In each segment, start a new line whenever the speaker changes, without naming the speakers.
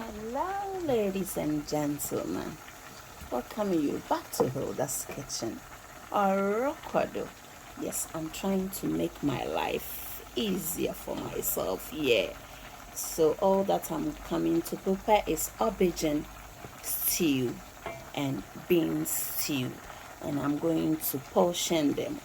Hello, ladies and gentlemen. Welcome you back to Hilda's Kitchen. Orokodo. Yes, I'm trying to make my life easier for myself. Yeah. So all that I'm coming to prepare is aubergine stew and bean stew, and I'm going to portion them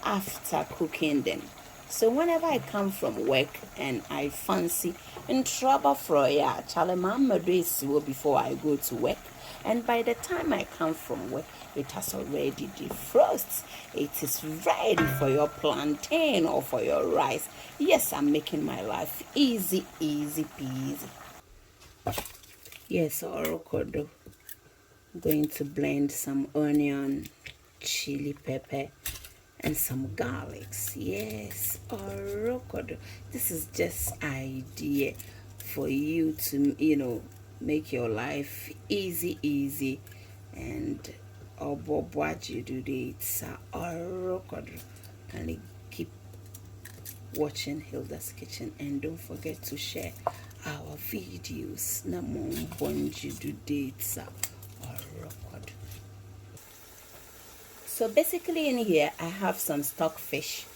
after cooking them. So whenever I come from work and I fancy in trouble for ya, Charlie Mama before I go to work. And by the time I come from work, it has already defrosted. It is ready for your plantain or for your rice. Yes, I'm making my life easy, easy peasy. Yes, orokodo. I'm going to blend some onion, chili pepper, and some garlics. Yes, orokodo. This is just idea for you to make your life easy and what you do it's orokodo. Can you keep watching Hilda's Kitchen, and don't forget to share our videos. Namo bonji do dates orokodo. So basically in here I have some stockfish,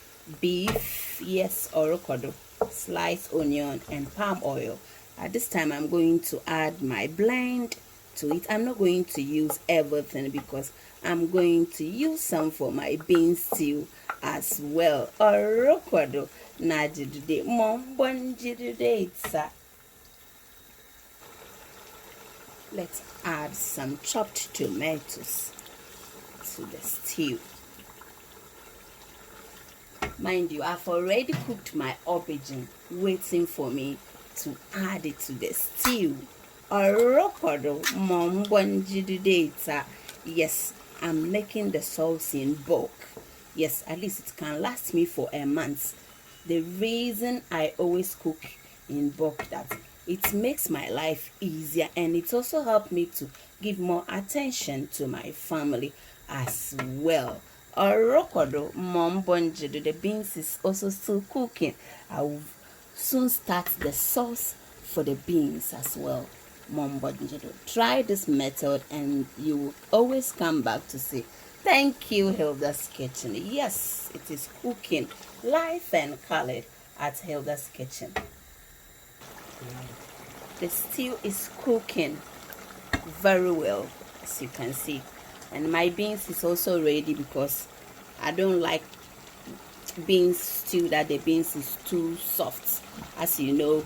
beef, yes, orokodo, sliced onion, and palm oil. At this time I'm going to add my blend to it. I'm not going to use everything because I'm going to use some for my bean stew as well. Orokodo najidude mombonjidude. Let's add some chopped tomatoes to the stew. Mind you, I've already cooked my aubergine, waiting for me to add it to the stew. Orokodo mombonjidudeta. Yes, I'm making the sauce in bulk. Yes, at least it can last me for a month. The reason I always cook in bulk that it makes my life easier, and it also helped me to give more attention to my family as well. Orokodo mombonjido. The beans is also still cooking. I will soon start the sauce for the beans as well. Mombonjido. Try this method and you will always come back to say thank you, Hilda's Kitchen. Yes, it is cooking life and colored at Hilda's Kitchen. The stew is cooking very well, as you can see, and my beans is also ready because I don't like beans stew that the beans is too soft. As you know,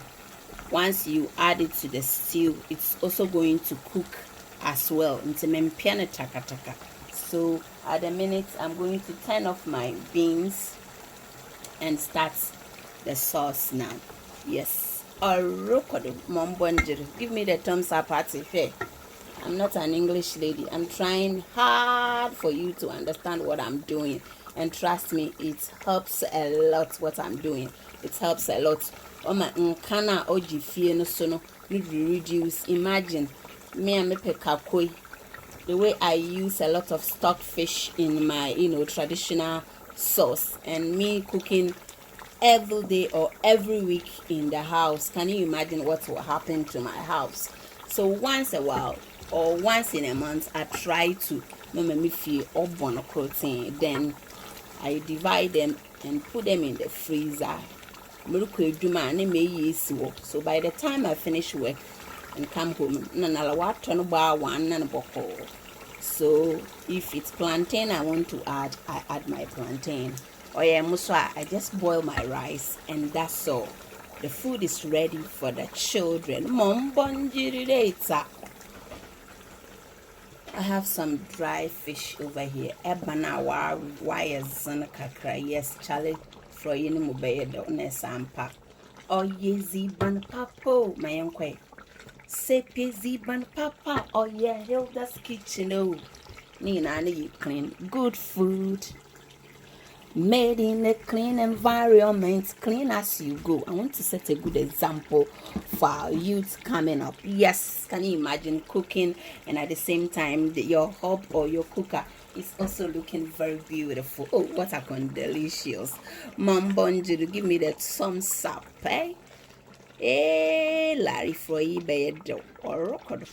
once you add it to the stew, it's also going to cook as well. So at the minute I'm going to turn off my beans and start the sauce now. Yes, orokodo mombonjiri. Give me the thumbs up at it. I'm not an English lady. I'm trying hard for you to understand what I'm doing. And trust me, it helps a lot what I'm doing. It helps a lot. Oh my nkana oji fie no so no need reduce. Imagine me and me pekakoi. The way I use a lot of stockfish in my traditional sauce, and me cooking every day or every week in the house. Can you imagine what will happen to my house? So once a while or once in a month, I try to make me feel up protein. Then I divide them and put them in the freezer. So by the time I finish work and come home, so if it's plantain I want to add, I add my plantain. Or I just boil my rice and that's all. The food is ready for the children. I have some dry fish over here. Ebana wires and kakra. Yes, Charlie froyini mubeye do ne sampa. Oh yezi ban papo my uncle. Sepezi ban papa. Oh yeah, Hilda's Kitchen. Oh, Nina, you clean good food. Made in a clean environment, clean as you go. I want to set a good example for our youth coming up. Yes, can you imagine cooking and at the same time your hob or your cooker is also looking very beautiful. Oh, what a delicious. Mom Bonjiru, give me that thumbs up, eh? Larry Froy bed or rocked.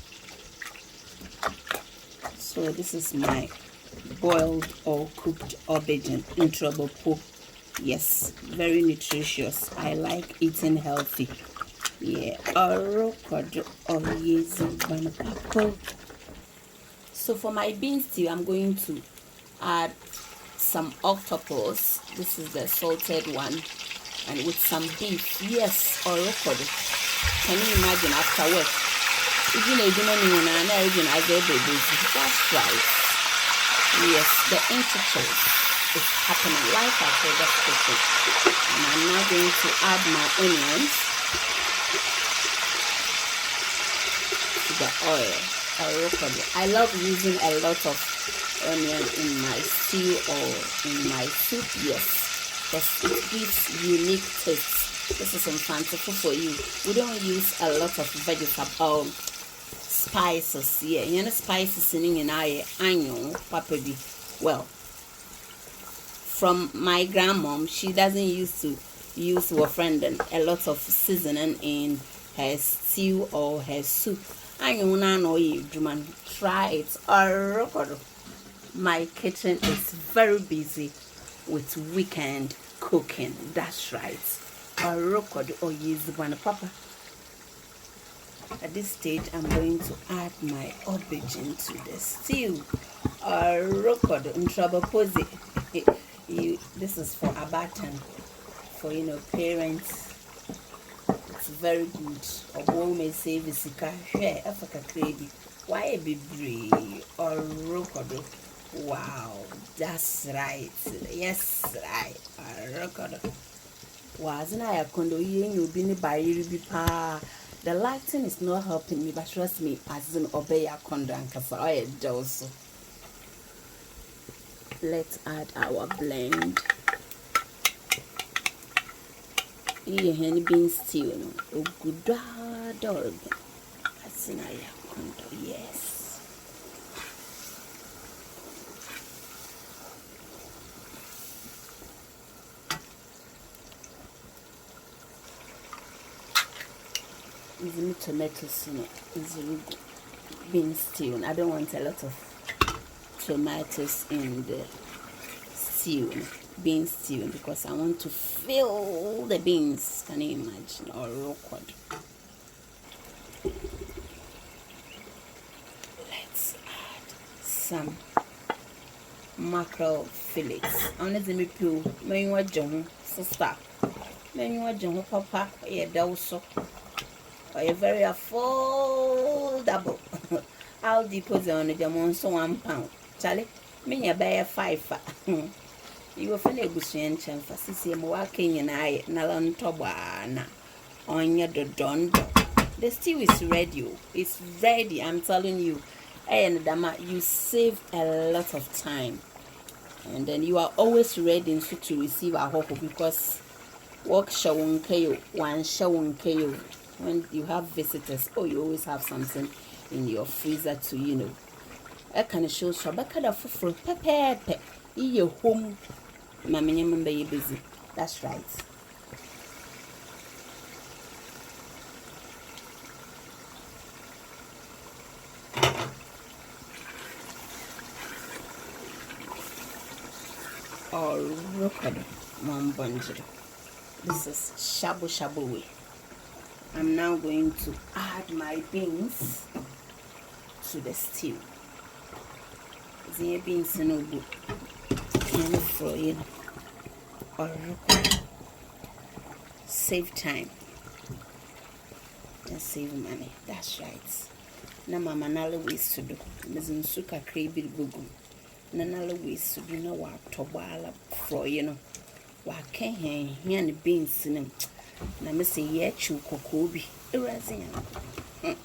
So this is my boiled or cooked aubergine in trouble po. Yes, very nutritious. I like eating healthy. Yeah, rocked or yes, so for my bean stew, I'm going to add some octopus. This is the salted one, and with some beef. Yes, or rocked. Can you imagine after work? Even as a baby, that's right. Yes, the interchange is happening like I said, that's cooking. And I'm now going to add my onions to the oil. I love using a lot of onion in my stew or in my soup, yes, because it gives unique taste. This is some fanciful for you. We don't use a lot of vegetable spices, yeah. You know, spices in our onion, papabi. Well, from my grandmom, she doesn't used to use a lot of seasoning in her stew or her soup. Onion and try it. My kitchen is very busy with weekend cooking. That's right. Papa. At this stage, I'm going to add my aubergine to the stew. This is for abatan, for parents. It's very good. Or may save a sika share Africa crazy. Why a baby or rokodo? Wow, that's right. Yes, right. Rokodo. Wasn't I a condo you been by pa? The lighting is not helping me, but trust me, as an obey a condo and kasa also. Let's add our blend. Here, henny bean stew. Oh, good dog. As in I condo, yes. Even tomatoes in it. It's bean stew. I don't want a lot of tomatoes in the stew, bean stew, because I want to fill the beans. Can you imagine? Or awkward. Let's add some mackerel fillets. I want to make you John sister. John papa. Yeah, also. Or very affordable. I'll deposit on the jamon so £1. Charlie, me buy 5. You will find a bushing and for CCM walking in I nalan tobana on your dondo. The stew is ready. It's ready, I'm telling you. And Dama, you save a lot of time. And then you are always ready to receive a hope, because work showing KO, one showing KO. When you have visitors, you always have something in your freezer to, I can show so back at for pepe. Your home, mammy, remember you busy. That's right. Oh, look at Mom Bungie. This is shabu shabu way. I'm now going to add my beans to the stew. The beans no good. And fry or save time and save money. That's right. Na mama nala ways to do. Mizin suka crazy bugu. Nala ways to do no wa tobala fry wa ken here and beans in them. Na me say ye chu kokobi erazi yan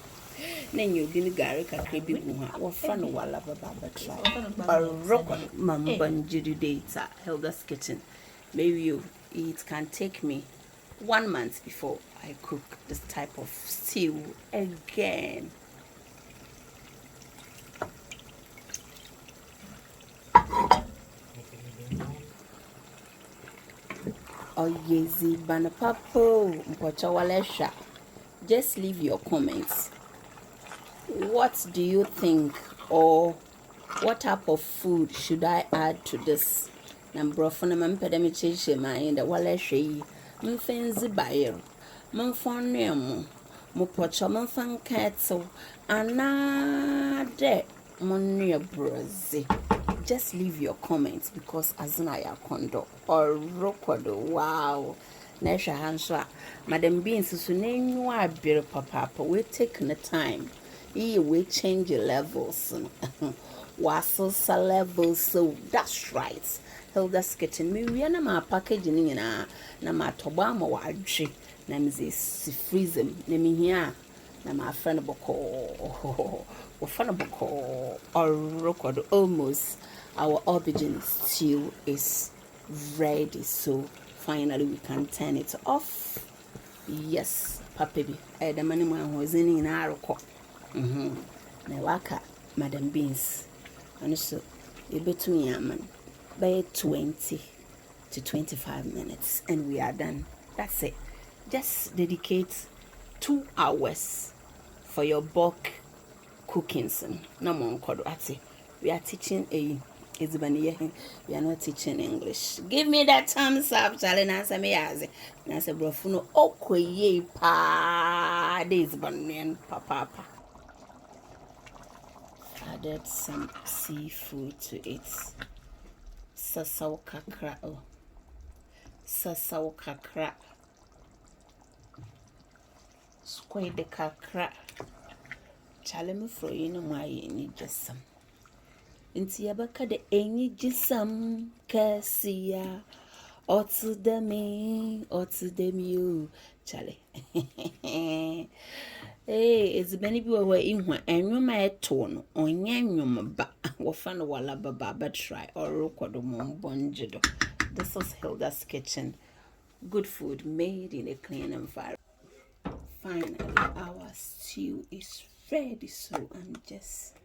na nyo bi ni gare kakra bi gu ha wo fa no wala baba try baroko mambanjiri data Hilda's kitchen. Maybe it can take me 1 month before I cook this type of stew again. Oh yezi bana papo mpocha walesha Just leave your comments. What do you think, or what type of food should I add to this? Nambrofona mampedami chiche mind the walla she mfenzi bayer mfonemo mupocho mfan kettle anade monne brozi. Just leave your comments because azuna ya kondo or rokodo. Wow. Nesha hanswa Madam Beans so nenwa abere papa we taking the time. We change your levels. Wasosa levels, so that's right. Hilda's kitchen. We are na package na ma toba ma wadwe na mze freeze them. Na me here na ma friend boko. We friend boko or record almost our aubergine stew is ready. So finally we can turn it off. Yes, papi. The money man was in our court. Na waka Madam Beans. And so between yaman by 20 to 25 minutes and we are done. That's it. Just dedicate 2 hours for your bulk cooking. No more we are teaching we are not teaching English. Give me that thumbs up, Charlie. Nansa me yazi. Nansa brofuno okoye pa this banen papa. Added some seafood to it. Sasaw kakra. Oh. Sasaw kakra. Square the kakra. Chale me fro you know why you need just some. Inti yabaka de enyi jisam kasiya. Otu demi you. Chale. Hey, it's many people were in one and you might tone on yan ba. Wafan wala baba try or rokodomon bonjido. This is Hilda's kitchen. Good food made in a clean environment. Finally, our stew is ready. So I'm just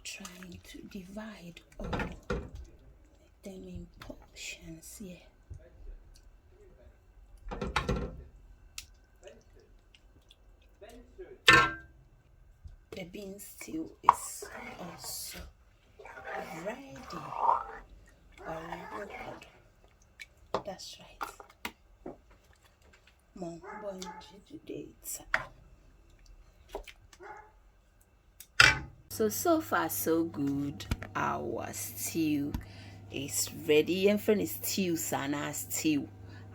trying to divide all them in portions here. The bean stew is also ready. That's right. More bunch today. So far so good. Our stew is ready. And friend is stew, sana stew.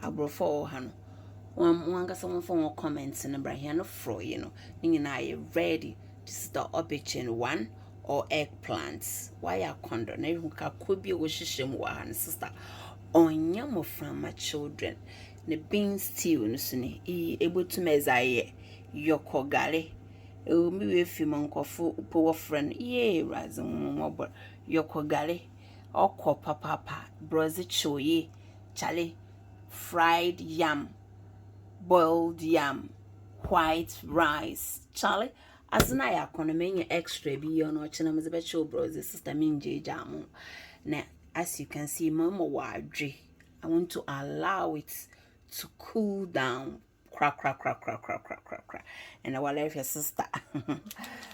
Abrofo hano. One got someone for more comments and a brahano fro, you know. Meaning I ready. This is the aubergine one or eggplants. Why are condo? Na even could be a wishishim one sister. On yam from my children. The bean stew no suni able to mezaye yoko gale. Me if you monkofu poor friend ye razum mobile yoko gale oko papa brozi choye chale fried yam boiled yam white rice chale azna ya kono menye extra bi yo no chena mze be cho brozi sister minje jamu na as you can see mama wadwe. I want to allow it to cool down. Crack. And I will leave your sister.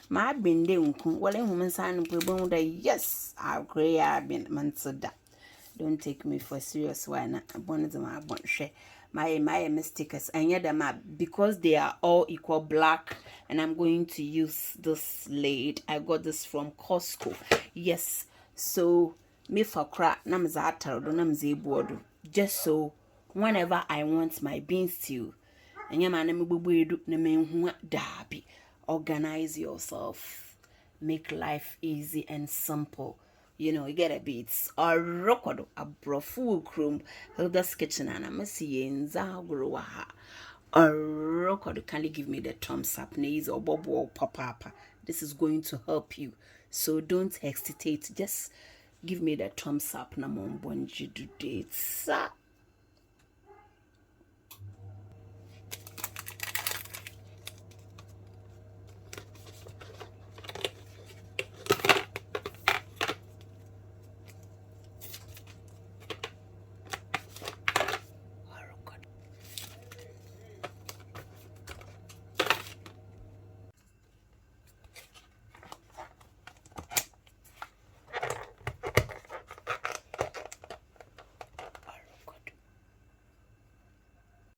My been doing well in women's sign that yes, I'll agree. I've been mansada. Don't take me for serious one. I wanted my bunch. My mistakes and yet them because they are all equal black, and I'm going to use this lid. I got this from Costco. Yes, so me for crack namzata do namze just so whenever I want my bean stew and your man dabi. Organize yourself, make life easy and simple. You know, you get a bit or rokodo a brofu crum Hilda's kitchen and I'm seeing Zagruaha or rokodo. Can you give me the thumbs up, knees or bobo or papa? This is going to help you, so don't hesitate. Just give me the thumbs up. Na mon bonji do dates.